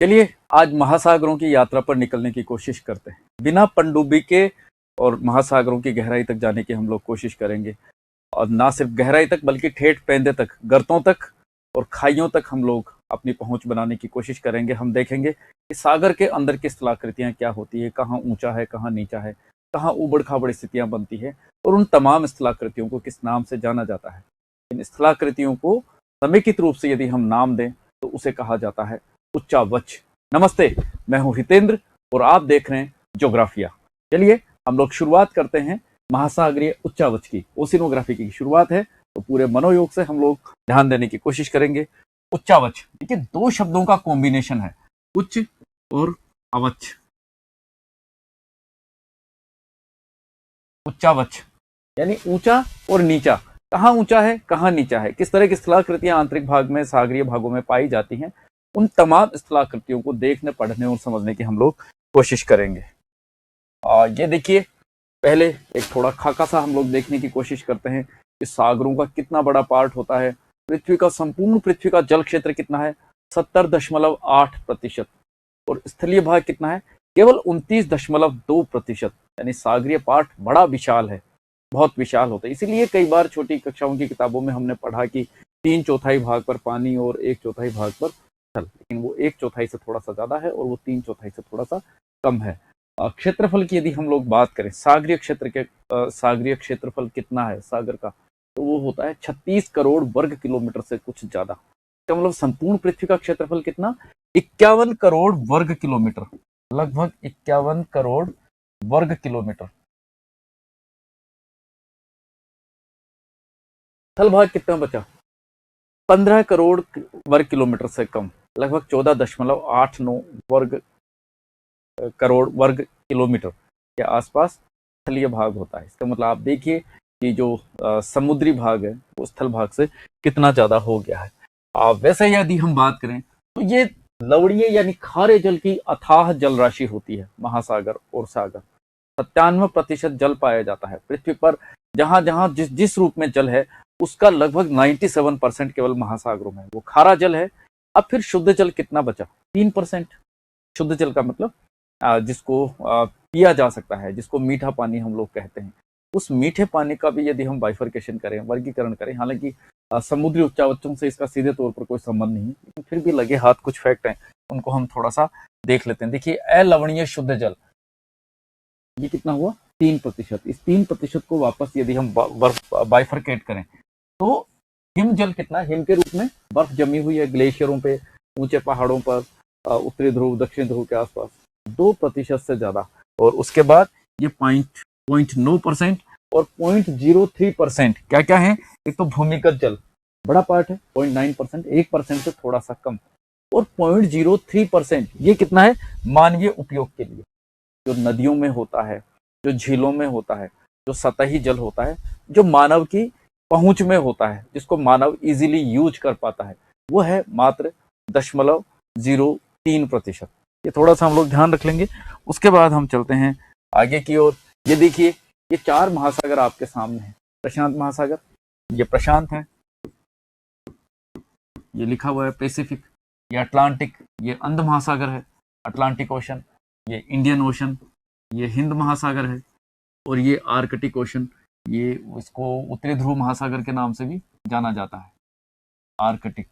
चलिए आज महासागरों की यात्रा पर निकलने की कोशिश करते हैं। बिना पनडुब्बी के और महासागरों की गहराई तक जाने की हम लोग कोशिश करेंगे। और ना सिर्फ गहराई तक बल्कि ठेठ पेंदे तक, गर्तों तक और खाइयों तक हम लोग अपनी पहुंच बनाने की कोशिश करेंगे। हम देखेंगे कि सागर के अंदर की स्थलाकृतियां क्या होती है, कहाँ ऊंचा है, कहाँ नीचा है, कहाँ उबड़ खाबड़ स्थितियां बनती है और उन तमाम स्थलाकृतियों को किस नाम से जाना जाता है। इन स्थलाकृतियों को समेकित रूप से यदि हम नाम दें तो उसे कहा जाता है उच्चावच। नमस्ते, मैं हूं हितेंद्र और आप देख रहे हैं ज्योग्राफिया। चलिए हम लोग शुरुआत करते हैं महासागरीय उच्चावच की। ओशिनोग्राफी की शुरुआत है तो पूरे मनोयोग से हम लोग ध्यान देने की कोशिश करेंगे। उच्चावच देखिए, दो शब्दों का कॉम्बिनेशन है, उच्च और अवच। उच्चावच यानी ऊंचा और नीचा। कहाँ ऊंचा है, कहाँ नीचा है, किस तरह की स्थलाकृतियां आंतरिक भाग में, सागरीय भागों में पाई जाती हैं, उन तमाम स्थलाकृतियों को देखने, पढ़ने और समझने की हम लोग कोशिश करेंगे। ये देखिए, पहले एक थोड़ा खाका सा हम लोग देखने की कोशिश करते हैं कि सागरों का कितना बड़ा पार्ट होता है। पृथ्वी का, संपूर्ण पृथ्वी का जल क्षेत्र कितना है, 70.8%। और स्थलीय भाग कितना है, केवल 29.2%। यानी सागरीय पार्ट बड़ा विशाल है, बहुत विशाल होता है। इसीलिए कई बार छोटी कक्षाओं की किताबों में हमने पढ़ा कि 3/4 भाग पर पानी और 1/4 भाग पर जल, लेकिन वो 1/4 से थोड़ा सा ज्यादा है और वो 3/4 से थोड़ा सा कम है। क्षेत्रफल की यदि हम लोग बात करें, सागरीय क्षेत्र के सागरीय क्षेत्रफल कितना है सागर का, तो वो होता है 36 करोड़ वर्ग किलोमीटर से कुछ ज्यादा। तो मतलब संपूर्ण पृथ्वी का क्षेत्रफल कितना, 51 करोड़ वर्ग किलोमीटर, लगभग 51 करोड़ वर्ग किलोमीटर। स्थल भाग कितना बचा, 15 करोड़ वर्ग किलोमीटर से कम, लगभग 14.89 वर्ग करोड़ वर्ग किलोमीटर के आसपास स्थलीय भाग होता है। इसका मतलब आप देखिए कि जो समुद्री भाग है वो स्थल भाग से कितना ज्यादा हो गया है। वैसे यदि हम बात करें तो ये लवणीय यानी खारे जल की अथाह जल राशि होती है। महासागर और सागर, 97% जल पाया जाता है पृथ्वी पर। जहां जहां जिस जिस रूप में जल है उसका लगभग 97% केवल महासागरों में वो खारा जल है। अब फिर शुद्ध जल कितना बचा, 3%। शुद्ध जल का मतलब जिसको पिया जा सकता है, जिसको मीठा पानी हम लोग कहते हैं। उस मीठे पानी का भी यदि हम बाइफर्केशन करें, वर्गीकरण करें, हालांकि समुद्री उच्चावचों से इसका सीधे तौर पर कोई संबंध नहीं, लेकिन फिर भी लगे हाथ कुछ फैक्ट हैं, उनको हम थोड़ा सा देख लेते हैं। देखिए, अलवणीय शुद्ध जल ये कितना हुआ, 3%। इस 3% को वापस यदि हम बर्फ बाइफर्केट करें तो हिम जल कितना, हिम के रूप में बर्फ जमी हुई है ग्लेशियरों पे, ऊंचे पहाड़ों पर, उत्तरी ध्रुव, दक्षिण ध्रुव के आसपास, 2% से ज्यादा। और उसके बाद ये 0.9% और 0.03% क्या क्या है, एक तो भूमिगत जल बड़ा पार्ट है 0.9%, 1% से थोड़ा सा कम। और 0.03% ये कितना है, मानवीय उपयोग के लिए, जो नदियों में होता है, जो झीलों में होता है, जो सतही जल होता है, जो मानव की पहुंच में होता है, जिसको मानव इजीली यूज कर पाता है, वो है मात्र 0.03%। ये थोड़ा सा हम लोग ध्यान रख लेंगे। उसके बाद हम चलते हैं आगे की ओर। ये देखिए, ये 4 महासागर आपके सामने हैं। प्रशांत महासागर, ये प्रशांत है, ये लिखा हुआ है पैसिफिक, ये अटलांटिक, ये अंध महासागर है, अटलांटिक ओशन, ये इंडियन ओशन, ये हिंद महासागर है, और ये आर्कटिक ओशन, ये इसको उत्तरी ध्रुव महासागर के नाम से भी जाना जाता है, आर्कटिक।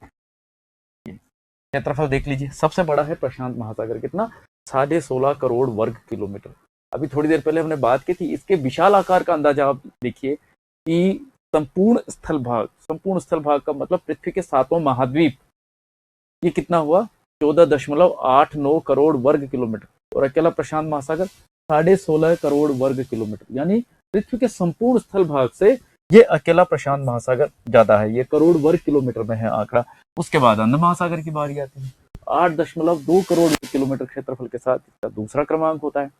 क्षेत्रफल देख लीजिए, सबसे बड़ा है प्रशांत महासागर, कितना, 16.5 करोड़ वर्ग किलोमीटर। अभी थोड़ी देर पहले हमने बात की थी, इसके विशाल आकार का अंदाजा आप देखिए कि संपूर्ण स्थल भाग का मतलब पृथ्वी के 7 महाद्वीप, ये कितना हुआ, 14.89 करोड़ वर्ग किलोमीटर। और अकेला प्रशांत महासागर 16.5 करोड़ वर्ग किलोमीटर। यानी पृथ्वी के संपूर्ण स्थल भाग से ये अकेला प्रशांत महासागर ज्यादा है, ये करोड़ वर्ग किलोमीटर में है आंकड़ा। उसके बाद अंध महासागर की बारी आती है, 8.2 करोड़ किलोमीटर क्षेत्रफल के साथ इसका दूसरा क्रमांक होता है।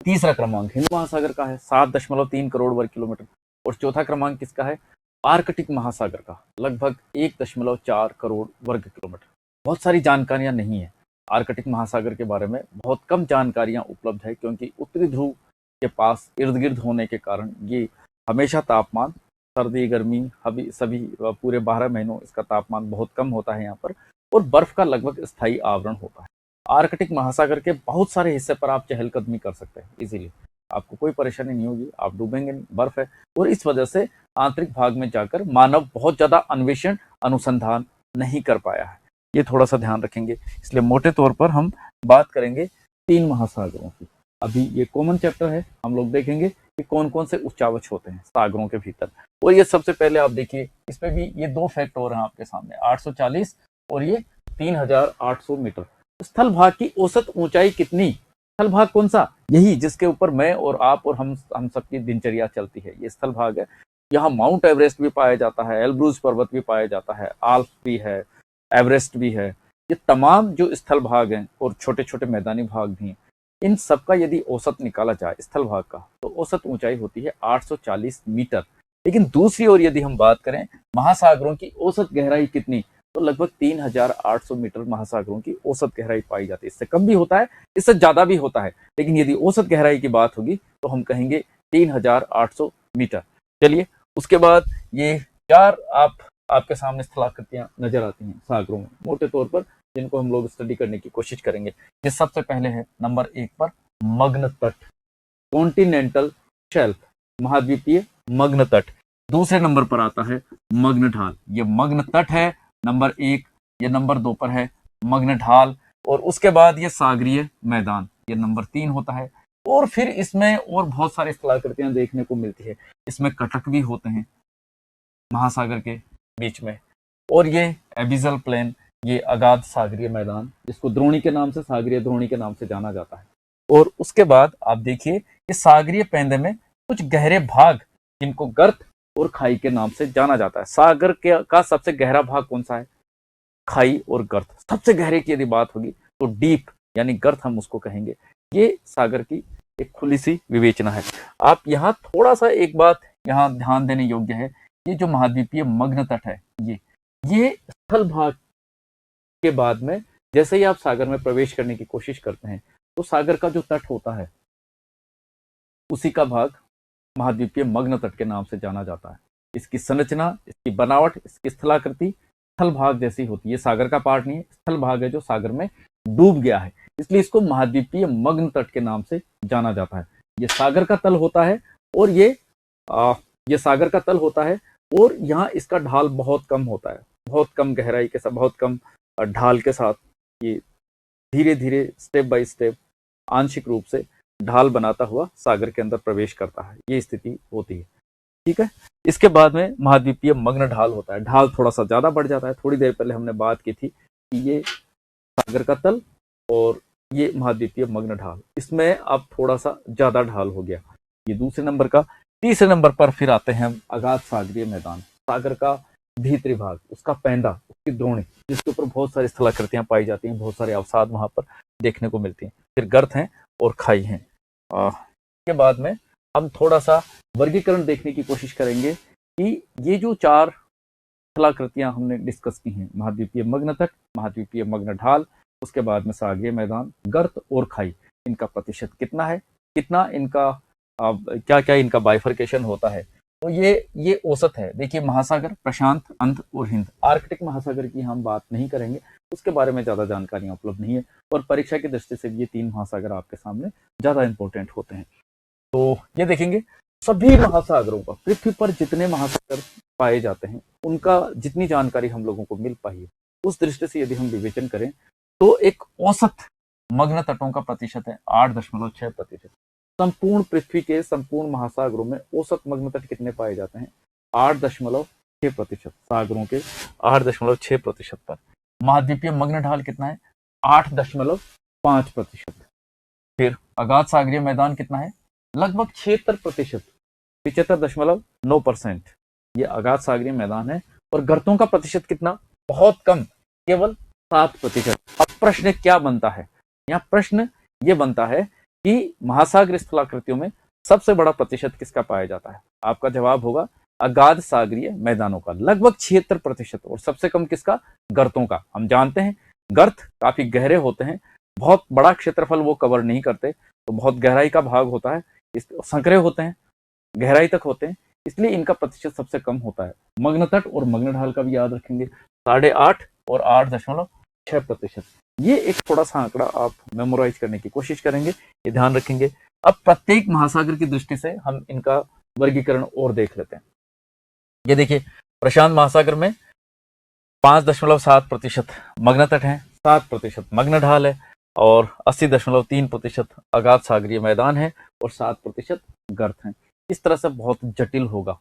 तीसरा क्रमांक हिंद महासागर का है, 7.3 करोड़ वर्ग किलोमीटर। और चौथा क्रमांक किसका है, आर्कटिक महासागर का, लगभग 1.4 करोड़ वर्ग किलोमीटर। बहुत सारी जानकारियां नहीं है आर्कटिक महासागर के बारे में, बहुत कम जानकारियां उपलब्ध है, क्योंकि उत्तरी ध्रुव के पास इर्द गिर्द होने के कारण ये हमेशा तापमान, सर्दी गर्मी सभी पूरे 12 महीनों इसका तापमान बहुत कम होता है यहाँ पर। और बर्फ का लगभग स्थायी आवरण होता है। आर्कटिक महासागर के बहुत सारे हिस्से पर आप चहलकदमी कर सकते हैं इजीली, आपको कोई परेशानी नहीं होगी, आप डूबेंगे नहीं, बर्फ है। और इस वजह से आंतरिक भाग में जाकर मानव बहुत ज्यादा अन्वेषण अनुसंधान नहीं कर पाया है, ये थोड़ा सा ध्यान रखेंगे। इसलिए मोटे तौर पर हम बात करेंगे 3 महासागरों की। अभी ये कॉमन चैप्टर है, हम लोग देखेंगे कि कौन कौन से उच्चावच होते हैं सागरों के भीतर। और ये सबसे पहले आप देखिए, इसमें भी ये 2 फैक्ट हो रहे हैं आपके सामने, 840 और ये 3800 मीटर। स्थल भाग की औसत ऊंचाई कितनी? स्थल भाग कौन सा? यही जिसके ऊपर मैं और आप और हम सबकी दिनचर्या चलती है, ये स्थल भाग है। यहाँ माउंट एवरेस्ट भी पाया जाता है, एल्ब्रूज पर्वत भी पाया जाता है, आल्प्स भी है, एवरेस्ट भी है। ये तमाम जो स्थल भाग हैं और छोटे छोटे मैदानी भाग भी हैं, इन सबका यदि औसत निकाला जाए स्थल भाग का, तो औसत ऊंचाई होती है 840 मीटर। लेकिन दूसरी ओर यदि हम बात करें महासागरों की औसत गहराई कितनी, तो लगभग 3800 मीटर महासागरों की औसत गहराई पाई जाती है। इससे कम भी होता है, इससे ज्यादा भी होता है, लेकिन यदि औसत गहराई की बात होगी तो हम कहेंगे 3800 मीटर। चलिए, उसके बाद ये 4 आपके सामने स्थलाकृतियां नजर आती हैं सागरों में मोटे तौर पर, जिनको हम लोग स्टडी करने की कोशिश करेंगे। ये सबसे पहले है नंबर 1 पर मग्न तट, कॉन्टिनेंटल शेल्फ, महाद्वीपीय मग्न तट। दूसरे नंबर पर आता है मग्न ढाल, ये मग्न तट है नंबर 1। ये नंबर 2 पर है मग्न ढाल। और उसके बाद ये सागरीय मैदान, ये नंबर 3 होता है। और फिर इसमें और बहुत सारी स्थलाकृतियां देखने को मिलती है, इसमें कटक भी होते हैं महासागर के बीच में। और ये एबिजल प्लेन, ये अगाध सागरीय मैदान, जिसको द्रोणी के नाम से, सागरीय द्रोणी के नाम से जाना जाता है। और उसके बाद आप देखिए इस सागरीय पेंदे में कुछ गहरे भाग, जिनको गर्त और खाई के नाम से जाना जाता है। सागर का सबसे गहरा भाग कौन सा है? खाई और गर्त। सबसे गहरे की यदि बात होगी तो डीप यानी गर्त हम उसको कहेंगे। ये सागर की एक खुली सी विवेचना है। आप यहाँ थोड़ा सा एक बात यहाँ ध्यान देने योग्य है, ये जो महाद्वीपीय मग्न तट है, ये स्थल भाग के बाद में जैसे ही आप सागर में प्रवेश करने की कोशिश करते हैं, तो सागर का जो तट होता है उसी का भाग महाद्वीपीय मग्न तट के नाम से जाना जाता है। इसकी संरचना, इसकी बनावट, इसकी स्थलाकृति स्थल भाग जैसी होती है। सागर का पार्ट नहीं है, स्थल भाग है जो सागर में डूब गया है, इसलिए इसको महाद्वीपीय मग्न तट के नाम से जाना जाता है। ये सागर का तल होता है और ये सागर का तल होता है और यहाँ इसका ढाल बहुत कम होता है, बहुत कम गहराई के साथ, बहुत कम ढाल के साथ ये धीरे धीरे स्टेप बाय स्टेप आंशिक रूप से ढाल बनाता हुआ सागर के अंदर प्रवेश करता है, ये स्थिति होती है। ठीक है, इसके बाद में महाद्वीपीय मग्न ढाल होता है। ढाल थोड़ा सा ज्यादा बढ़ जाता है। थोड़ी देर पहले हमने बात की थी कि ये सागर का तल और ये महाद्वीपीय मग्न ढाल, इसमें अब थोड़ा सा ज्यादा ढाल हो गया। ये दूसरे नंबर का। तीसरे नंबर पर फिर आते हैं हम अगाध सागरीय मैदान, सागर का भीतरी भाग, उसका पैंदा, उसकी द्रोणी, जिसके ऊपर बहुत सारी स्थलाकृतियां पाई जाती हैं, बहुत सारे अवसाद वहां पर देखने को मिलती हैं। फिर गर्त हैं और खाई हैं। के बाद में हम थोड़ा सा वर्गीकरण देखने की कोशिश करेंगे कि ये जो 4 स्थलाकृतियां हमने डिस्कस की हैं, महाद्वीपीय मग्न तट, महाद्वीपीय मग्न ढाल, उसके बाद में सागरीय मैदान, गर्त और खाई, इनका प्रतिशत कितना है, कितना इनका क्या क्या इनका बाइफर्केशन होता है। तो ये औसत है। देखिए, महासागर प्रशांत, अंत और हिंद, आर्कटिक महासागर की हम बात नहीं करेंगे, उसके बारे में ज्यादा जानकारियां उपलब्ध नहीं है, और परीक्षा की दृष्टि से ये 3 महासागर आपके सामने ज्यादा इंपॉर्टेंट होते हैं। तो ये देखेंगे सभी महासागरों का, पृथ्वी पर जितने महासागर पाए जाते हैं उनका जितनी जानकारी हम लोगों को मिल पाई है, उस दृष्टि से यदि हम विवेचन करें तो एक औसत मग्न तटों का प्रतिशत है 8.6%। संपूर्ण पृथ्वी के संपूर्ण महासागरों में औसत मग्न तट कितने पाए जाते हैं? 8.6%। सागरों के 8.6% पर। महाद्वीपीय मग्न ढाल कितना है? 8.5%। फिर अगाध सागरीय मैदान कितना है? लगभग 76%, 75.9%। ये अगाध सागरीय मैदान है। और गर्तों का प्रतिशत कितना? बहुत कम, केवल 7%। अब प्रश्न क्या बनता है? यहाँ प्रश्न ये बनता है कि महासागर स्थलाकृतियों में सबसे बड़ा प्रतिशत किसका पाया जाता है? आपका जवाब होगा अगाध सागरीय मैदानों का, लगभग 76%। और सबसे कम किसका? गर्तों का। हम जानते हैं गर्त काफी गहरे होते हैं, बहुत बड़ा क्षेत्रफल वो कवर नहीं करते, तो बहुत गहराई का भाग होता है, संकरे होते हैं, गहराई तक होते हैं, इसलिए इनका प्रतिशत सबसे कम होता है। मग्न तट और मग्न ढाल का भी याद रखेंगे, 8.5 और 6%। ये एक थोड़ा सा आंकड़ा आप मेमोराइज करने की कोशिश करेंगे, ये ध्यान रखेंगे। अब प्रत्येक महासागर की दृष्टि से हम इनका वर्गीकरण और देख लेते हैं। ये देखिए, प्रशांत महासागर में 5.7% मग्न तट है, 7% मग्न ढाल है और 80.3% अगाध सागरीय मैदान है और 7% गर्त है। इस तरह से बहुत जटिल होगा,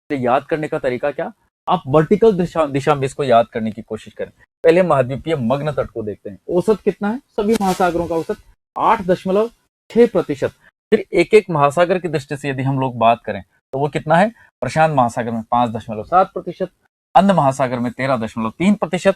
तो याद करने का तरीका क्या, आप वर्टिकल दिशा में इसको याद करने की कोशिश करें। पहले महाद्वीपीय मग्न तट को देखते हैं। औसत कितना है सभी महासागरों का? औसत 8.6%। फिर एक एक महासागर की दृष्टि से यदि हम लोग बात करें तो वो कितना है? प्रशांत महासागर में 5.7%, अंध महासागर में 13.3%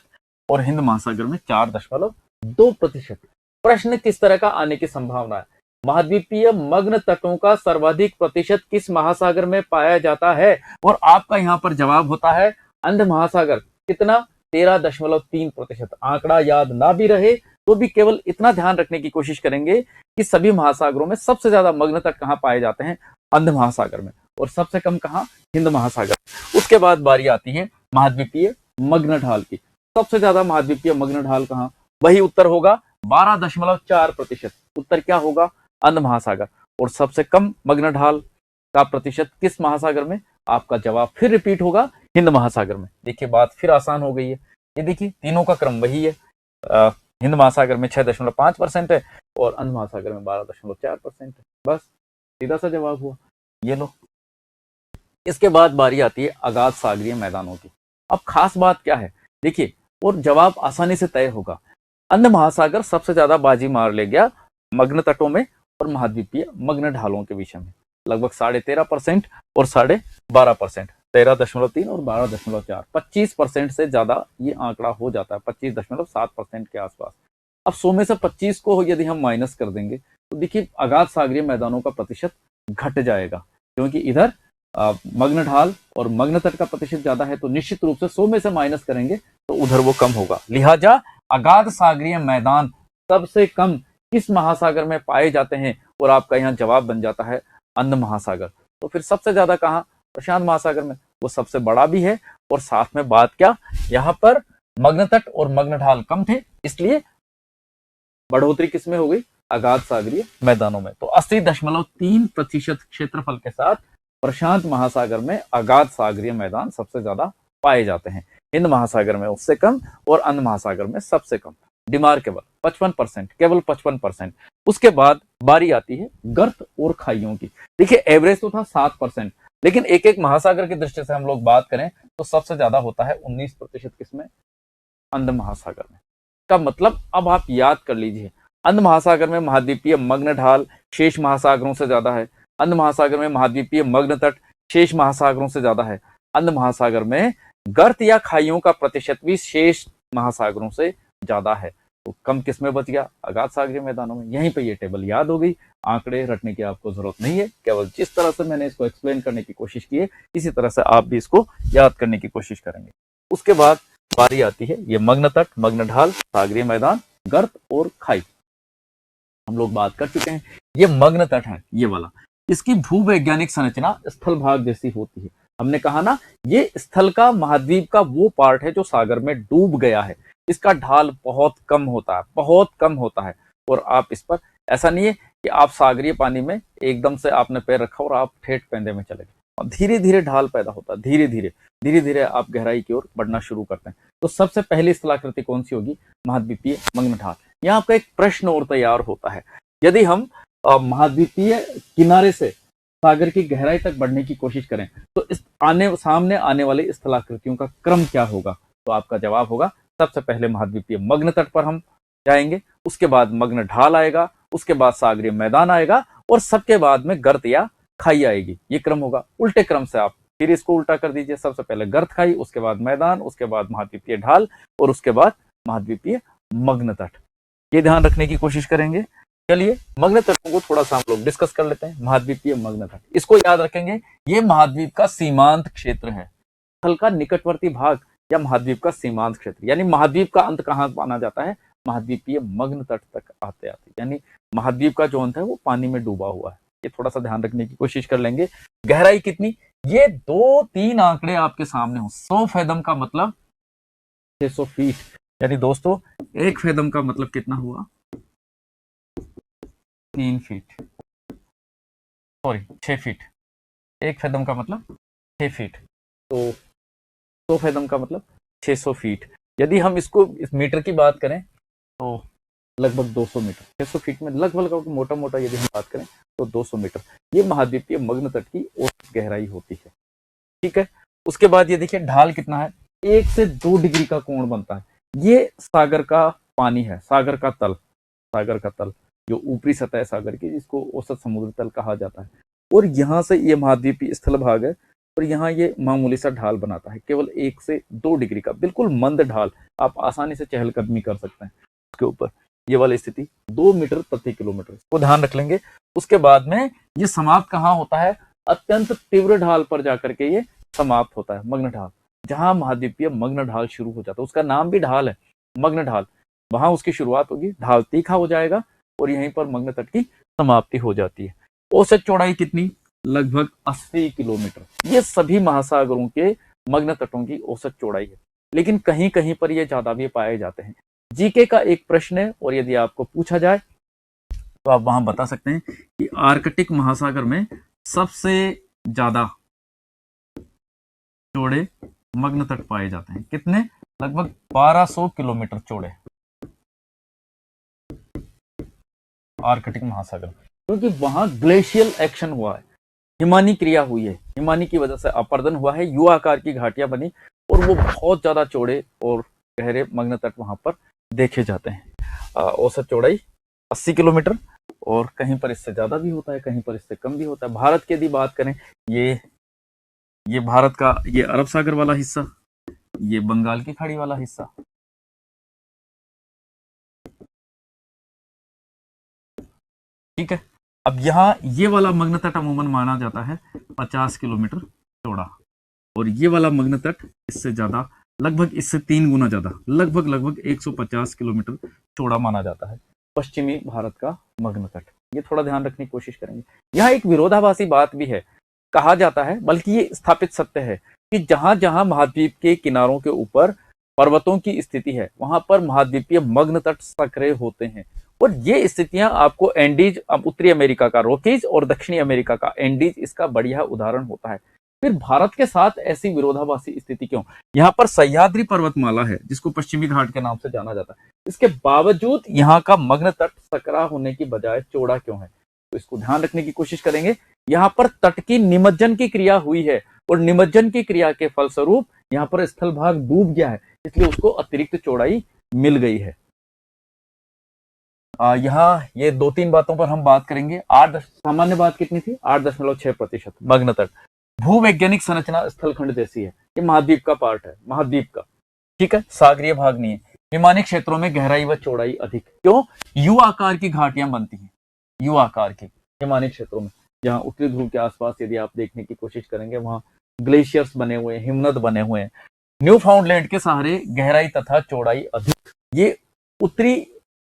और हिंद महासागर में 4.2%। प्रश्न किस तरह का आने की संभावना है? महाद्वीपीय मग्न तटों का सर्वाधिक प्रतिशत किस महासागर में पाया जाता है? और आपका यहां पर जवाब होता है अंध महासागर। कितना? 13.3%। आंकड़ा याद ना भी रहे तो भी केवल इतना ध्यान रखने की कोशिश करेंगे कि सभी महासागरों में सबसे ज्यादा मग्न तट कहां पाए जाते हैं? अंध महासागर में, और सबसे कम कहां? हिंद महासागर। उसके बाद बारी आती है महाद्वीपीय मग्न ढाल की। सबसे ज्यादा महाद्वीपीय मग्न ढाल कहां? वही उत्तर होगा 12.4%। उत्तर क्या होगा? अंध महासागर। और सबसे कम मग्न ढाल का प्रतिशत किस महासागर में? आपका जवाब फिर रिपीट होगा हिंद महासागर में। देखिए बात फिर आसान हो गई है। ये देखिए तीनों का क्रम वही है। हिंद महासागर में 6.5% है और अंध महासागर में 12.4% है। बस सीधा सा जवाब हुआ, ये लो। इसके बाद बारी आती है अगाध सागरीय मैदानों की। अब खास बात क्या है देखिए, और जवाब आसानी से तय होगा। अंध महासागर सबसे ज्यादा बाजी मार ले गया मग्न तटों में और महाद्वीपीय मग्न ढालों के विषय में, लगभग 13.5% और 12%। 13.3 और 12.4, 25% से ज्यादा ये आंकड़ा हो जाता है, 25.7% के आसपास। अब 100 में से 25 को यदि हम माइनस कर देंगे तो देखिए अगाध सागरीय मैदानों का प्रतिशत घट जाएगा, क्योंकि इधर मग्न ढाल और मग्न तट का प्रतिशत ज्यादा है, तो निश्चित रूप से 100 में से माइनस करेंगे तो उधर वो कम होगा। लिहाजा अगाध सागरीय मैदान सबसे कम किस महासागर में पाए जाते हैं? और आपका यहाँ जवाब बन जाता है अंध महासागर। तो फिर सबसे ज्यादा कहाँ? प्रशांत महासागर में। वो सबसे बड़ा भी है और साथ में बात क्या, यहाँ पर मग्न तट और मग्न ढाल कम थे, इसलिए बढ़ोतरी किसमें हो गई? अगाध सागरीय मैदानों में। तो 80.3% क्षेत्रफल के साथ प्रशांत महासागर में अगाध सागरीय मैदान सबसे ज्यादा पाए जाते हैं। हिंद महासागर में उससे कम और अंध महासागर में सबसे कम, रिमार्केबल 55%, केवल 55%। उसके बाद बारी आती है गर्त और खाइयों की। देखिए एवरेज तो था 7%, लेकिन एक एक महासागर की दृष्टि से हम लोग बात करें तो सबसे ज्यादा होता है 19% किसमें? अंध महासागर में। का मतलब अब आप याद कर लीजिए, अंध महासागर में महाद्वीपीय मग्न ढाल शेष महासागरों से ज्यादा है, अंध महासागर में महाद्वीपीय मग्न तट शेष महासागरों से ज्यादा है, अंध महासागर में गर्त या खाइयों का प्रतिशत भी शेष महासागरों से ज्यादा है। तो कम किसमें बच गया? अगाध सागरीय मैदानों में। यहीं पे ये टेबल याद हो गई, आंकड़े रटने की आपको जरूरत नहीं है, केवल जिस तरह से मैंने इसको एक्सप्लेन करने की कोशिश की है इसी तरह से आप भी इसको याद करने की कोशिश करेंगे। उसके बाद बारी आती है ये मग्न तट, मग्न ढाल, सागरीय मैदान, गर्त और खाई। हम लोग बात कर चुके हैं। ये मग्न तट है, ये वाला, इसकी भूवैज्ञानिक संरचना स्थल भाग जैसी होती है। हमने कहा ना, ये स्थल का, महाद्वीप का वो पार्ट है जो सागर में डूब गया है। इसका ढाल बहुत कम होता है, बहुत कम होता है। और आप इस पर, ऐसा नहीं है कि आप सागरीय पानी में एकदम से आपने पैर रखा और आप ठेठ पेंदे में चले गए, और धीरे धीरे ढाल पैदा होता है, धीरे धीरे आप गहराई की ओर बढ़ना शुरू करते हैं। तो सबसे पहली स्थलाकृति कौन सी होगी? महाद्वीपीय मग्न ढाल। यहाँ आपका एक प्रश्न और तैयार होता है, यदि हम महाद्वीपीय किनारे से सागर की गहराई तक बढ़ने की कोशिश करें तो इस सामने आने वाली स्थलाकृतियों का क्रम क्या होगा? तो आपका जवाब होगा सबसे पहले महाद्वीपीय मग्न तट पर हम जाएंगे, उसके बाद मग्न ढाल आएगा, उसके बाद सागरीय मैदान आएगा और सबके बाद में गर्त या खाई आएगी। ये क्रम होगा। उल्टे क्रम से आप फिर इसको उल्टा कर दीजिए, सबसे पहले गर्त खाई, उसके बाद मैदान, उसके बाद महाद्वीपीय ढाल और उसके बाद महाद्वीपीय मग्न तट। ये ध्यान रखने की कोशिश करेंगे। चलिए मग्न तटों को थोड़ा सा हम लोग डिस्कस कर लेते हैं। महाद्वीपीय मग्न तट, इसको याद रखेंगे, ये महाद्वीप का सीमांत क्षेत्र है, स्थल का निकटवर्ती भाग या महाद्वीप का सीमांत क्षेत्र। यानी महाद्वीप का अंत कहाँ माना जाता है? महाद्वीपीय मग्न तट तक आते आते, यानी महाद्वीप का जो अंत है वो पानी में डूबा हुआ है। ये थोड़ा सा ध्यान रखने की कोशिश कर लेंगे। गहराई कितनी? ये 2-3 आंकड़े आपके सामने हो। 100 फैदम का मतलब 600 फीट, यानी दोस्तों 1 फेदम का मतलब कितना हुआ, 3 फीट, सॉरी 6 फीट। 1 फेदम का मतलब 6 फीट, तो 100 फेदम का मतलब 600 फीट। यदि हम इसको इस मीटर की बात करें तो लगभग 200 मीटर, 600 फीट में लगभग मोटा मोटा यदि हम बात करें तो 200 मीटर ये महाद्वीपीय मग्न तट की औसत गहराई होती है। ठीक है, उसके बाद ये देखिए ढाल कितना है, 1 से 2 डिग्री का कोण बनता है। ये सागर का पानी है, सागर का तल, सागर का तल जो ऊपरी सतह है सागर की, जिसको औसत समुद्र तल कहा जाता है। और यहाँ से ये महाद्वीपीय स्थल भाग है और यहाँ ये मामूली सा ढाल बनाता है, केवल 1 से 2 डिग्री का बिल्कुल मंद ढाल, आप आसानी से चहलकदमी कर सकते हैं उसके ऊपर। ये वाली स्थिति 2 मीटर प्रति किलोमीटर को ध्यान रख लेंगे। उसके बाद में ये समाप्त कहाँ होता है, अत्यंत तीव्र ढाल पर जाकर के ये समाप्त होता है, मग्न ढाल। जहां महाद्वीपीय मग्न ढाल शुरू हो जाता है, उसका नाम भी ढाल है, मग्न ढाल, वहां उसकी शुरुआत होगी, ढाल तीखा हो जाएगा और यहीं पर मग्न तट की समाप्ति हो जाती है। औसत चौड़ाई कितनी, लगभग 80 किलोमीटर। ये सभी महासागरों के मग्न तटों की औसत चौड़ाई है, लेकिन कहीं कहीं पर ये ज्यादा भी पाए जाते हैं। जीके का एक प्रश्न है और यदि आपको पूछा जाए तो आप वहां बता सकते हैं कि आर्कटिक महासागर में सबसे ज्यादा चौड़े मग्न तट पाए जाते हैं। कितने, लगभग 1200 किलोमीटर चौड़े आर्कटिक महासागर, क्योंकि वहां ग्लेशियल एक्शन हुआ है, हिमानी क्रिया हुई है, हिमानी की वजह से अपर्दन हुआ है, यू आकार की घाटियां बनी और वो बहुत ज्यादा चौड़े और गहरे मग्न तट वहां पर देखे जाते हैं। औसत चौड़ाई 80 किलोमीटर और कहीं पर इससे ज्यादा भी होता है, कहीं पर इससे कम भी होता है। भारत की यदि बात करें, ये भारत का ये अरब सागर वाला हिस्सा, ये बंगाल की खाड़ी वाला हिस्सा, ठीक है। अब यहाँ ये वाला मग्न तट अमूमन माना जाता है 50 किलोमीटर चौड़ा और ये वाला मग्न तट इससे ज्यादा, लगभग इससे 3 गुना ज्यादा, लगभग 150 किलोमीटर चौड़ा माना जाता है पश्चिमी भारत का मग्न तट। ये थोड़ा ध्यान रखने की कोशिश करेंगे। यहाँ एक विरोधाभासी बात भी है, कहा जाता है, बल्कि ये स्थापित सत्य है कि जहां जहां महाद्वीप के किनारों के ऊपर पर्वतों की स्थिति है वहां पर महाद्वीपीय मग्न तट सक्रिय होते हैं। और ये स्थितियां आपको एंडीज, उत्तरी अमेरिका का रॉकीज और दक्षिणी अमेरिका का एंडीज इसका बढ़िया उदाहरण होता है। फिर भारत के साथ ऐसी विरोधाभासी स्थिति क्यों, यहाँ पर सह्याद्री पर्वतमाला है जिसको पश्चिमी घाट के नाम से जाना जाता है, इसके बावजूद यहाँ का मग्न तट सकरा होने की बजाय चौड़ा क्यों है, तो इसको ध्यान रखने की कोशिश करेंगे। यहाँ पर तट की निमज्जन की क्रिया हुई है और निमज्जन की क्रिया के फलस्वरूप यहाँ पर स्थल भाग डूब गया है, इसलिए उसको अतिरिक्त चौड़ाई मिल गई है। यहाँ ये 2-3 बातों पर हम बात करेंगे। सामान्य बात कितनी थी, 8.6% मग्न तट। भूवैज्ञानिक संरचना स्थलखंड जैसी है, ये महाद्वीप का पार्ट है, महाद्वीप का, ठीक है, सागरीय भाग नहीं है। हिमानी क्षेत्रों में गहराई व चौड़ाई अधिक, क्यों, यू आकार की घाटियां बनती हैं, यू आकार की हिमानी क्षेत्रों में। जहां उत्तरी ध्रुव के आसपास यदि आप देखने की कोशिश करेंगे वहां ग्लेशियर्स बने हुए हैं, हिमनद बने हुए हैं। न्यू फाउंडलैंड के सहारे गहराई तथा चौड़ाई अधिक। ये उत्तरी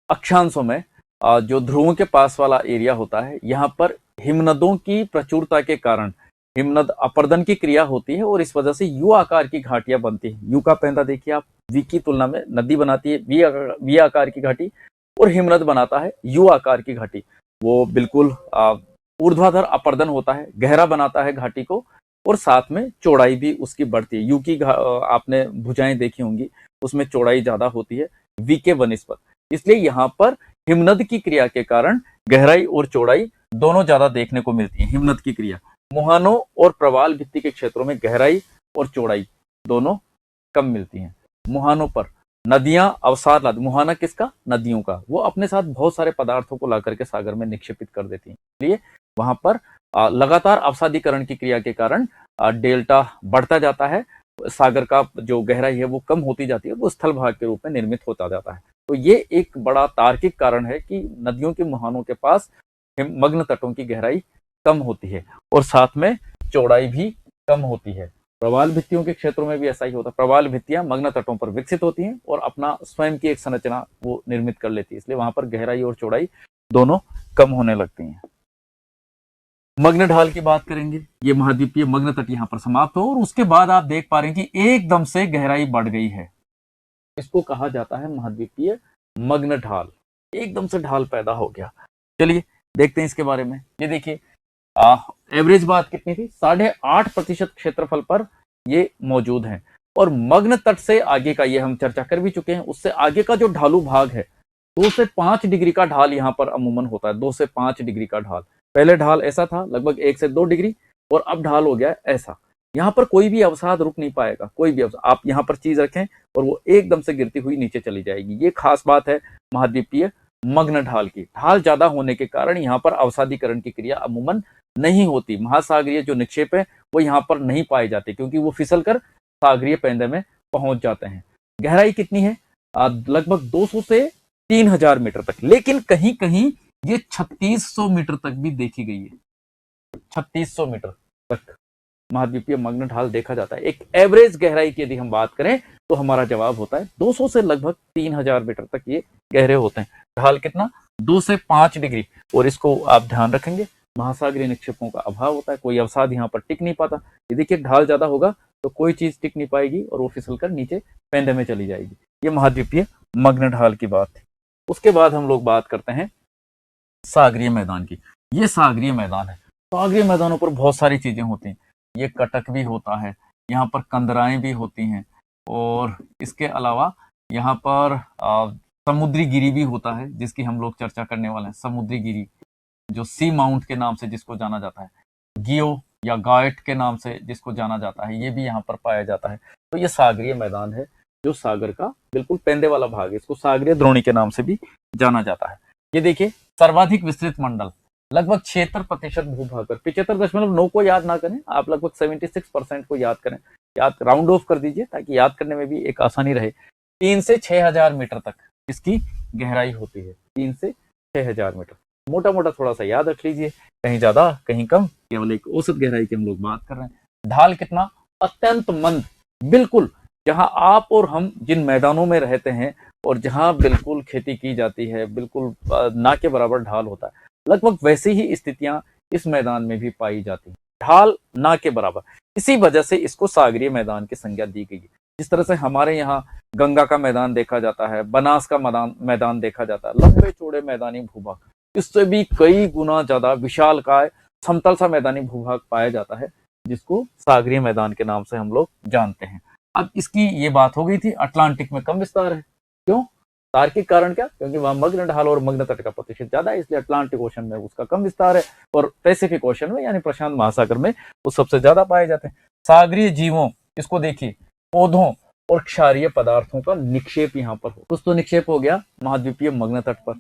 अक्षांशों में जो ध्रुवों के पास वाला एरिया होता है, यहाँ पर हिमनदों की प्रचुरता के कारण हिमनद अपर्दन की क्रिया होती है और इस वजह से यू आकार की घाटियां बनती है। यू का पैंदा देखिए आप, वी की तुलना में नदी बनाती है वी आकार की घाटी और हिमनद बनाता है यू आकार की घाटी। वो बिल्कुल ऊर्ध्वाधर अपर्दन होता है, गहरा बनाता है घाटी को और साथ में चौड़ाई भी उसकी बढ़ती है। यू की आपने भुजाएं देखी होंगी, उसमें चौड़ाई ज्यादा होती है वी के बनिस्पत, इसलिए यहाँ पर हिमनद की क्रिया के कारण गहराई और चौड़ाई दोनों ज्यादा देखने को मिलती है। हिमनद की क्रिया, मुहानों और प्रवाल भित्ति के क्षेत्रों में गहराई और चौड़ाई दोनों कम मिलती हैं। मुहानों पर नदियां अवसाद लाती, मुहाना किसका, नदियों का, वो अपने साथ बहुत सारे पदार्थों को ला करके सागर में निक्षेपित कर देती हैं, इसलिए वहां पर लगातार अवसादीकरण की क्रिया के कारण डेल्टा बढ़ता जाता है, सागर का जो गहराई है वो कम होती जाती है, वो स्थल भाग के रूप में निर्मित होता जाता है। तो ये एक बड़ा तार्किक कारण है कि नदियों के मुहानों के पास मग्न तटों की गहराई कम होती है और साथ में चौड़ाई भी कम होती है। प्रवाल भित्तियों के क्षेत्रों में भी ऐसा ही होता है, प्रवाल भित्तियां मग्न तटों पर विकसित होती हैं और अपना स्वयं की एक संरचना वो निर्मित कर लेती है, इसलिए वहां पर गहराई और चौड़ाई दोनों कम होने लगती हैं। मग्न ढाल की बात करेंगे, ये महाद्वीपीय मग्न तट यहाँ पर समाप्त हो और उसके बाद आप देख पा रहे हैं कि एकदम से गहराई बढ़ गई है, इसको कहा जाता है महाद्वीपीय मग्न ढाल। एकदम से ढाल पैदा हो गया। चलिए देखते हैं इसके बारे में। ये देखिए एवरेज बात कितनी थी, 8.5% क्षेत्रफल पर ये मौजूद है। और मग्न तट से आगे का ये हम चर्चा कर भी चुके हैं, उससे आगे का जो ढालू भाग है 2 से 5 डिग्री का ढाल यहाँ पर अमूमन होता है। 2 से 5 डिग्री का ढाल, पहले ढाल ऐसा था लगभग 1 से 2 डिग्री, और अब ढाल हो गया ऐसा। यहाँ पर कोई भी अवसाद रुक नहीं पाएगा, कोई भी अवसाद। आप यहाँ पर चीज रखें और वो एकदम से गिरती हुई नीचे चली जाएगी। ये खास बात है महाद्वीपीय मग्न ढाल की। ढाल ज्यादा होने के कारण यहाँ पर अवसादीकरण की क्रिया अमूमन नहीं होती। महासागरीय जो निक्षेप है वो यहाँ पर नहीं पाए जाते, क्योंकि वो फिसल कर सागरीय पेंदे में पहुंच जाते हैं। गहराई कितनी है, लगभग 200 से 3000 मीटर तक, लेकिन कहीं कहीं ये 3600 मीटर तक भी देखी गई है। 3600 मीटर तक महाद्वीपीय मग्न ढाल देखा जाता है। एक एवरेज गहराई की यदि हम बात करें तो हमारा जवाब होता है 200 से लगभग 3000 मीटर तक ये गहरे होते हैं। ढाल कितना, 2 से 5 डिग्री। और इसको आप ध्यान रखेंगे, महासागरीय निक्षेपों का अभाव होता है, कोई अवसाद यहाँ पर टिक नहीं पाता। ये देखिए ढाल ज्यादा होगा तो कोई चीज टिक नहीं पाएगी और वो फिसलकर नीचे पेंदे में चली जाएगी। ये महाद्वीपीय मग्न ढाल की बात थी। उसके बाद हम लोग बात करते हैं सागरीय मैदान की। ये सागरीय मैदान है। सागरीय मैदानों पर बहुत सारी चीजें होती हैं। ये कटक भी होता है, यहाँ पर कंदराएं भी होती हैं, और इसके अलावा यहाँ पर समुद्री गिरी भी होता है, जिसकी हम लोग चर्चा करने वाले हैं। समुद्री गिरी जो सी माउंट के नाम से जिसको जाना जाता है, गियो या गायट के नाम से जिसको जाना जाता है, ये भी यहाँ पर पाया जाता है। तो ये सागरीय मैदान है जो सागर का बिल्कुल पेंदे वाला भाग है। इसको सागरीय द्रोणी के नाम से भी जाना जाता है। ये देखिए सर्वाधिक विस्तृत मंडल, लगभग 76% भूभाग पर। 75.9 को याद ना करें आप, लगभग 76% को याद करें, याद राउंड ऑफ कर दीजिए ताकि याद करने में भी एक आसानी रहे। 3 से 6000 मीटर तक इसकी गहराई होती है। 3 से 6000 मीटर, मोटा मोटा थोड़ा सा याद रख लीजिए, कहीं ज्यादा कहीं कम, केवल एक औसत गहराई की हम लोग बात कर रहे हैं। ढाल कितना, अत्यंत मंद, बिल्कुल जहां आप और हम जिन मैदानों में रहते हैं और जहां बिल्कुल खेती की जाती है, बिल्कुल ना के बराबर ढाल होता है, लगभग वैसी ही स्थितियां इस मैदान में भी पाई जाती है। ढाल ना के बराबर, इसी वजह से इसको सागरीय मैदान की संज्ञा दी गई है। जिस तरह से हमारे यहाँ गंगा का मैदान देखा जाता है, बनास का मैदान देखा जाता है, लंबे चौड़े मैदानी भूभाग, इससे भी कई गुना ज्यादा विशालकाय समतल सा मैदानी भूभाग पाया जाता है, जिसको सागरीय मैदान के नाम से हम लोग जानते हैं। अब इसकी ये बात हो गई थी, अटलांटिक में कम विस्तार है। क्यों? तार्किक कारण क्या? क्योंकि वहां मग्न ढाल और मग्न तट का प्रतिशत ज्यादा है, इसलिए अटलांटिक ओशन में उसका कम विस्तार है, और पैसिफिक ओशन में यानी प्रशांत महासागर में वो सबसे ज्यादा पाए जाते हैं। सागरीय जीवों, इसको देखिए, पौधों और क्षारीय पदार्थों का निक्षेप यहाँ पर हो। कुछ तो निक्षेप हो गया महाद्वीपीय मग्न तट पर।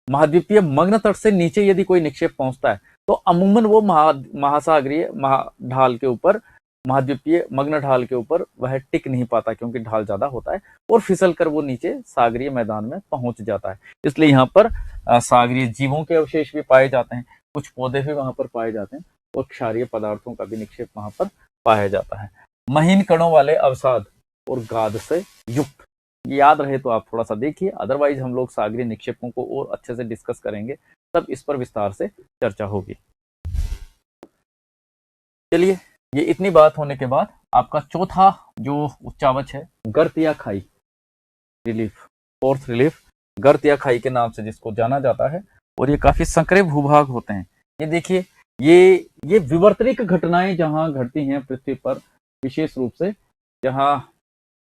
महाद्वीपीय मग्न तट से नीचे यदि कोई निक्षेप पहुंचता है तो अमूमन वो महासागरीय ढाल के ऊपर, महाद्वीपीय मग्न ढाल के ऊपर वह टिक नहीं पाता, क्योंकि ढाल ज्यादा होता है और फिसल कर वो नीचे सागरीय मैदान में पहुंच जाता है। इसलिए यहाँ पर सागरीय जीवों के अवशेष भी पाए जाते हैं, कुछ पौधे भी वहां पर पाए जाते हैं, और क्षारीय पदार्थों का भी निक्षेप वहां पर पाया जाता है। महीन कणों वाले अवसाद और गाद से युक्त, याद रहे तो आप थोड़ा सा देखिए, अदरवाइज हम लोग सागरीय निक्षेपों को और अच्छे से डिस्कस करेंगे, तब इस पर विस्तार से चर्चा होगी। चलिए, ये इतनी बात होने के बाद आपका चौथा जो उच्चावच है, गर्त या खाई, रिलीफ, फोर्थ रिलीफ, गर्त या खाई के नाम से जिसको जाना जाता है, और ये काफी संकरे भूभाग होते हैं। ये देखिए, ये विवर्तनिक घटनाएं जहां घटती हैं पृथ्वी पर, विशेष रूप से जहां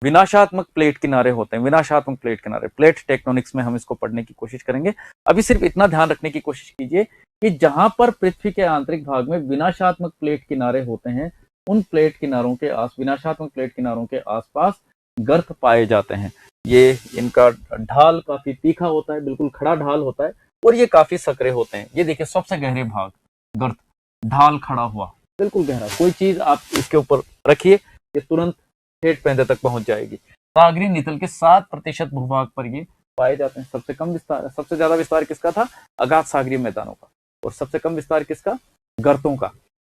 विनाशात्मक प्लेट किनारे होते हैं, विनाशात्मक प्लेट किनारे, प्लेट टेक्टोनिक्स में हम इसको पढ़ने की कोशिश करेंगे। अभी सिर्फ इतना ध्यान रखने की कोशिश कीजिए कि जहां पर पृथ्वी के आंतरिक भाग में विनाशात्मक प्लेट किनारे होते हैं, उन प्लेट किनारों के विनाशात्मक प्लेट किनारों के आसपास गर्त पाए जाते हैं। ये इनका ढाल काफी तीखा होता है, बिल्कुल खड़ा ढाल होता है, और ये काफी सकरे होते हैं। ये देखिए सबसे गहरे भाग, गर्त, ढाल खड़ा हुआ, बिल्कुल गहरा, कोई चीज आप इसके ऊपर रखिए, ये तुरंत ठेठ पेंदे तक पहुंच जाएगी। सागरीय नितल के 7% भूभाग पर ये पाए जाते हैं। सबसे कम विस्तार, सबसे ज्यादा विस्तार किसका था? अगाध सागरीय मैदानों का, और सबसे कम विस्तार किसका? गर्तों का।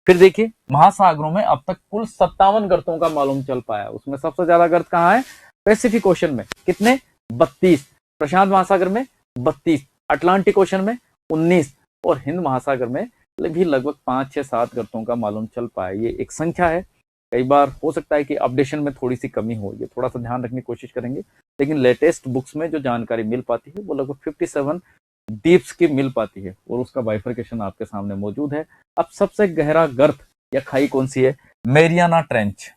फिर देखिए, महासागरों में अब तक कुल 57 गर्तों का मालूम चल पाया। उसमें सबसे ज्यादा गर्त कहाँ है? पैसिफिक ओशन में। कितने? 32, प्रशांत महासागर में 32, अटलांटिक ओशन में 19, और हिंद महासागर में भी लगभग 5, 6, 7 गर्तों का मालूम चल पाया। ये एक संख्या है, कई बार हो सकता है कि अपडेशन में थोड़ी सी कमी हो, ये थोड़ा सा ध्यान रखने की कोशिश करेंगे। लेकिन लेटेस्ट बुक्स में जो जानकारी मिल पाती है वो लगभग 57 डीप्स की मिल पाती है, और उसका बाइफर्केशन आपके सामने मौजूद है। अब सबसे गहरा गर्त या खाई कौन सी है? Mariana trench,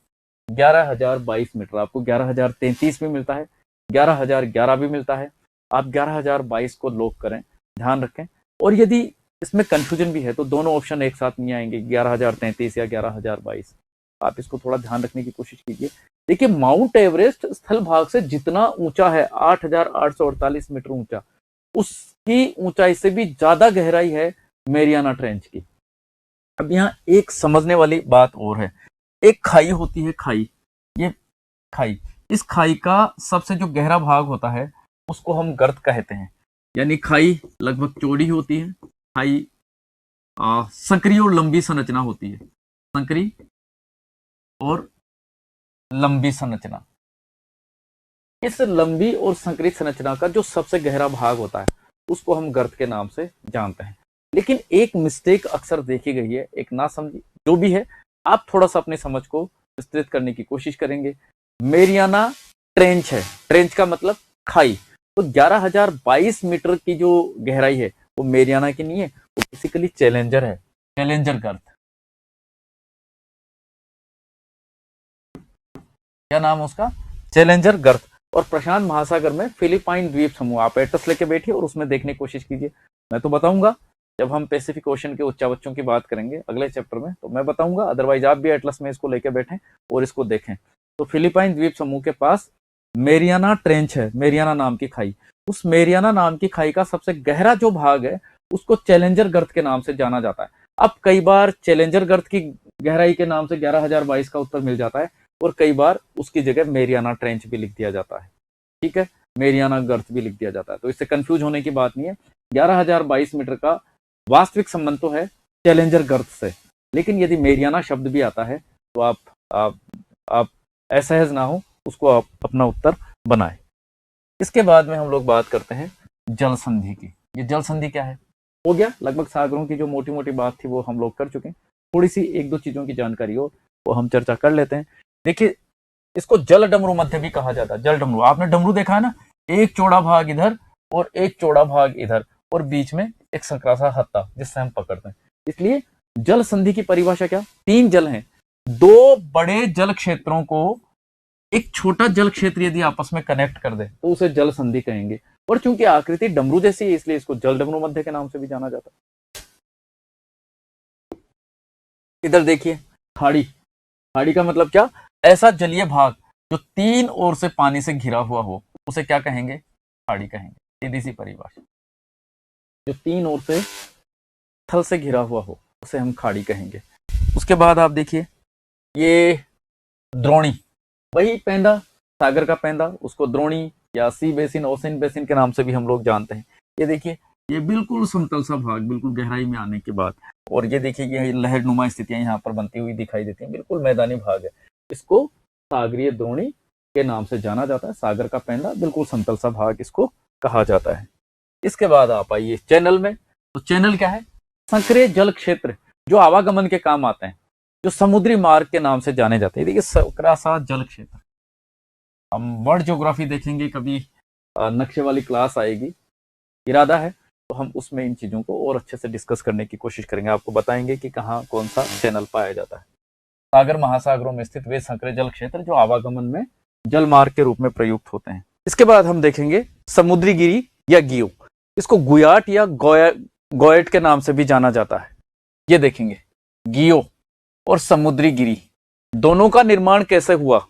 11,022 metre. आपको 11,033 भी मिलता है, 11,011 भी मिलता है। आप 11,022 को लॉक करें, ध्यान रखें। और यदि इसमें कंफ्यूजन भी है तो दोनों ऑप्शन एक साथ नहीं आएंगे, 11,033 या 11,022। आप इसको थोड़ा ध्यान रखने की कोशिश कीजिए। देखिए, माउंट एवरेस्ट स्थल भाग से जितना ऊंचा है, 8,848 मीटर ऊंचा, उसकी ऊंचाई से भी ज्यादा गहराई है मेरियाना ट्रेंच की। अब यहाँ एक समझने वाली बात और है, एक खाई होती है, खाई, ये खाई, इस खाई का सबसे जो गहरा भाग होता है उसको हम गर्त कहते हैं। यानी खाई लगभग चौड़ी होती है, खाई संकरी और लंबी संरचना होती है, संकरी और लंबी संरचना। इस लंबी और संकरी संरचना का जो सबसे गहरा भाग होता है उसको हम गर्त के नाम से जानते हैं। लेकिन एक मिस्टेक अक्सर देखी गई है, एक नासमझी, जो भी है आप थोड़ा सा अपनी समझ को विस्तृत करने की कोशिश करेंगे। मेरियाना ट्रेंच है, ट्रेंच का मतलब खाई, तो 11,022 मीटर की जो गहराई है वो मेरियाना की नहीं है, वो बेसिकली चैलेंजर है, चैलेंजर गर्त। क्या नाम है उसका? चैलेंजर गर्त। और प्रशांत महासागर में फिलीपाइन द्वीप समूह, आप एटलस लेके बैठिए और उसमें देखने की कोशिश कीजिए। मैं तो बताऊंगा जब हम पैसिफिक ओशन के उच्चावचों की बात करेंगे अगले चैप्टर में, तो मैं बताऊंगा, अदरवाइज आप भी एटलस में इसको लेके बैठें और इसको देखें। तो फिलीपाइन द्वीप समूह के पास मेरियाना ट्रेंच है, मेरियाना नाम की खाई। उस मेरियाना नाम की खाई का सबसे गहरा जो भाग है उसको चैलेंजर गर्त के नाम से जाना जाता है। अब कई बार चैलेंजर गर्त की गहराई के नाम से 11,022 का उत्तर मिल जाता है, और कई बार उसकी जगह मेरियाना ट्रेंच भी लिख दिया जाता है। ठीक है, मेरियाना गर्त भी लिख दिया जाता है, तो इससे कंफ्यूज होने की बात नहीं है। 11,022 मीटर का वास्तविक संबंध तो है चैलेंजर गर्त से, लेकिन यदि मेरियाना शब्द भी आता है तो आप असहज ना हो, उसको आप अपना उत्तर बनाएं। इसके बाद में हम लोग बात करते हैं जल संधि की। ये जल संधि क्या है? हो गया, लगभग सागरों की जो मोटी मोटी बात थी वो हम लोग कर चुके हैं। थोड़ी सी एक दो चीजों की जानकारी हो वो हम चर्चा कर लेते हैं। देखिए, इसको जल डमरू मध्य भी कहा जाता है। जल डमरू, आपने डमरू देखा है ना, एक चौड़ा भाग इधर और एक चौड़ा भाग इधर, और बीच में एक संकरा सा हत्ता जिससे हम पकड़ते हैं। इसलिए जल संधि की परिभाषा क्या? 3 जल हैं, 2 बड़े जल क्षेत्रों को एक छोटा जल क्षेत्र यदि आपस में कनेक्ट कर दे तो उसे जल संधि कहेंगे। और चूंकि आकृति डमरू जैसी है इसलिए इसको जल डमरू मध्य के नाम से भी जाना जाता है। इधर देखिए, खाड़ी, खाड़ी का मतलब क्या? ऐसा जलीय भाग जो 3 ओर से पानी से घिरा हुआ हो उसे क्या कहेंगे? खाड़ी कहेंगे। सीधी सी परिभाषा, जो 3 ओर से थल से घिरा हुआ हो उसे हम खाड़ी कहेंगे। उसके बाद आप देखिए, ये द्रोणी, वही पेंदा, सागर का पेंदा, उसको द्रोणी या सी बेसिन, ओशन बेसिन के नाम से भी हम लोग जानते हैं। ये देखिए, ये बिल्कुल समतल सा भाग, बिल्कुल गहराई में आने के बाद, और ये देखिए ये लहरनुमा स्थितियां यहाँ पर बनती हुई दिखाई देती हैं, बिल्कुल मैदानी भाग है। इसको सागरीय द्रोणी के नाम से जाना जाता है। सागर का पेंदा, बिल्कुल समतल सा भाग इसको कहा जाता है। इसके बाद आप आइए चैनल में। तो चैनल क्या है? संकरे जल क्षेत्र जो आवागमन के काम आते हैं, जो समुद्री मार्ग के नाम से जाने जाते हैं। देखिए, संकरा सा जल क्षेत्र, हम वर्ल्ड ज्योग्राफी देखेंगे कभी, नक्शे वाली क्लास आएगी, इरादा है तो हम उसमें इन चीजों को और अच्छे से डिस्कस करने की कोशिश करेंगे। आपको बताएंगे कि कहाँ कौन सा चैनल पाया जाता है। सागर महासागरों में स्थित वे संकरे जल क्षेत्र जो आवागमन में जल मार्ग के रूप में प्रयुक्त होते हैं। इसके बाद हम देखेंगे समुद्री गिरी या गियो, इसको गुयाट या गोयट के नाम से भी जाना जाता है। ये देखेंगे, गियो और समुद्री गिरी दोनों का निर्माण कैसे हुआ?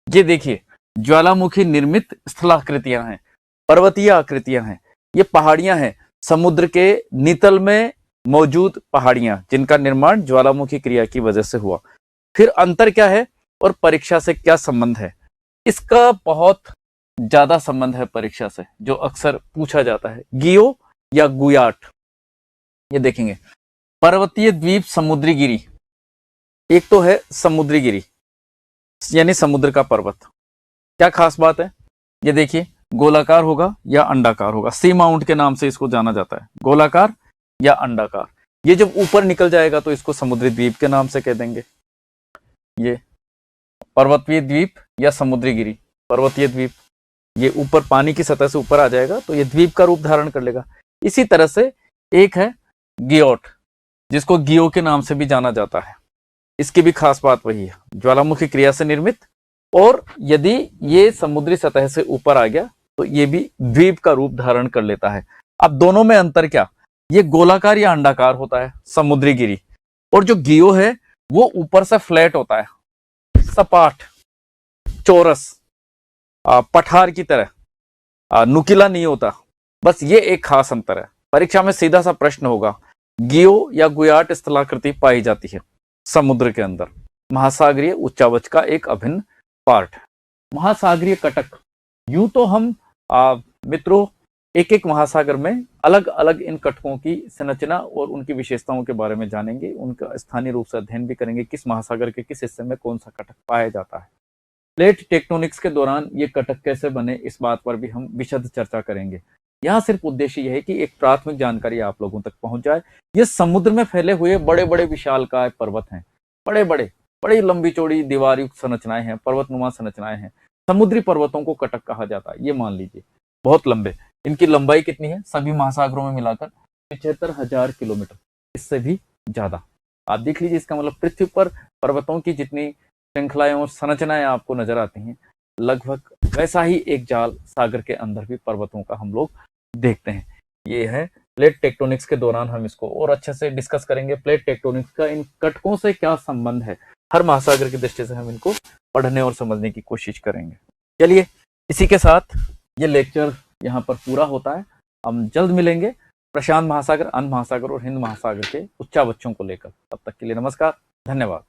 ये देखिए, ज्वालामुखी निर्मित स्थलाकृतियां हैं, पर्वतीय आकृतियां हैं, ये पहाड़ियां हैं, समुद्र के नितल में मौजूद पहाड़ियां जिनका निर्माण ज्वालामुखी क्रिया की वजह से हुआ। फिर अंतर क्या है और परीक्षा से क्या संबंध है? इसका बहुत ज्यादा संबंध है परीक्षा से, जो अक्सर पूछा जाता है, गियो या गुयाट। ये देखेंगे, पर्वतीय द्वीप समुद्री गिरी, एक तो है समुद्री गिरी यानी समुद्र का पर्वत। क्या खास बात है? ये देखिए, गोलाकार होगा या अंडाकार होगा, सी माउंट के नाम से इसको जाना जाता है, गोलाकार या अंडाकार। ये जब ऊपर निकल जाएगा तो इसको समुद्री द्वीप के नाम से कह देंगे। ये पर्वतीय द्वीप या समुद्री गिरी। पर्वतीय द्वीप ये ऊपर पानी की सतह से ऊपर आ जाएगा तो ये द्वीप का रूप धारण कर लेगा। इसी तरह से एक है गियोट, जिसको गियो के नाम से भी जाना जाता है। इसकी भी खास बात वही है, ज्वालामुखी क्रिया से निर्मित, और यदि ये समुद्री सतह से ऊपर आ गया तो ये भी द्वीप का रूप धारण कर लेता है। अब दोनों में अंतर क्या, ये गोलाकार या अंडाकार होता है समुद्री गिरी, और जो गियो है वो ऊपर से फ्लैट होता है, सपाट, चौरस, पठार की तरह, नुकीला नहीं होता। बस ये एक खास अंतर है। परीक्षा में सीधा सा प्रश्न होगा, गियो या गुयाट स्थलाकृति पाई जाती है समुद्र के अंदर, महासागरीय उच्चावच का एक अभिन्न पार्ट है। महासागरीय कटक, यूं तो हम मित्रों एक एक महासागर में अलग अलग इन कटकों की संरचना और उनकी विशेषताओं के बारे में जानेंगे, उनका स्थानीय रूप से अध्ययन भी करेंगे, किस महासागर के किस हिस्से में कौन सा कटक पाया जाता है। प्लेट टेक्टोनिक्स के दौरान ये कटक कैसे बने, इस बात पर भी हम विशद चर्चा करेंगे। यहाँ सिर्फ उद्देश्य यह है कि एक प्राथमिक जानकारी आप लोगों तक पहुंच जाए। ये समुद्र में फैले हुए बड़े बड़े विशालकाय पर्वत हैं, बड़े बड़े बड़ी लंबी चौड़ी दीवारयुक्त संरचनाएं हैं, पर्वतनुमा संरचनाएं हैं। समुद्री पर्वतों को कटक कहा जाता है। ये मान लीजिए बहुत लंबे, इनकी लंबाई कितनी है सभी महासागरों में मिलाकर 75,000 किलोमीटर, इससे भी ज्यादा। आप देख लीजिए, इसका मतलब पृथ्वी पर पर्वतों की जितनी श्रृंखलाएं और संरचनाएं आपको नजर आती हैं, लगभग वैसा ही एक जाल सागर के अंदर भी पर्वतों का हम लोग देखते हैं। ये है प्लेट टेक्टोनिक्स के दौरान हम इसको और अच्छे से डिस्कस करेंगे। प्लेट टेक्टोनिक्स का इन कटकों से क्या संबंध है, हर महासागर की दृष्टि से हम इनको पढ़ने और समझने की कोशिश करेंगे। चलिए, इसी के साथ ये लेक्चर यहाँ पर पूरा होता है। हम जल्द मिलेंगे प्रशांत महासागर, अंध महासागर और हिंद महासागर के उच्चावचों को लेकर। तब तक के लिए नमस्कार, धन्यवाद।